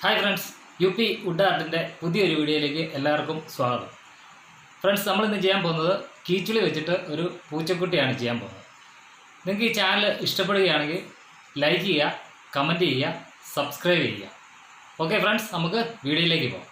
Hi friends, UP would ആർട്ടിൻ്റെ പുതിയൊരു വീഡിയോയിലേക്ക് എല്ലാവർക്കും സ്വാഗതം. ഫ്രണ്ട്സ്, നമ്മളിന്ന് ചെയ്യാൻ പോകുന്നത് കീച്ചുളി വെച്ചിട്ട് ഒരു പൂച്ചക്കുട്ടിയാണ് ചെയ്യാൻ പോകുന്നത്. നിങ്ങൾക്ക് ഈ ചാനൽ ഇഷ്ടപ്പെടുകയാണെങ്കിൽ ലൈക്ക് ചെയ്യുക, കമൻറ്റ് ചെയ്യുക, സബ്സ്ക്രൈബ് ചെയ്യുക. ഓക്കെ ഫ്രണ്ട്സ്, നമുക്ക് വീഡിയോയിലേക്ക് പോകാം.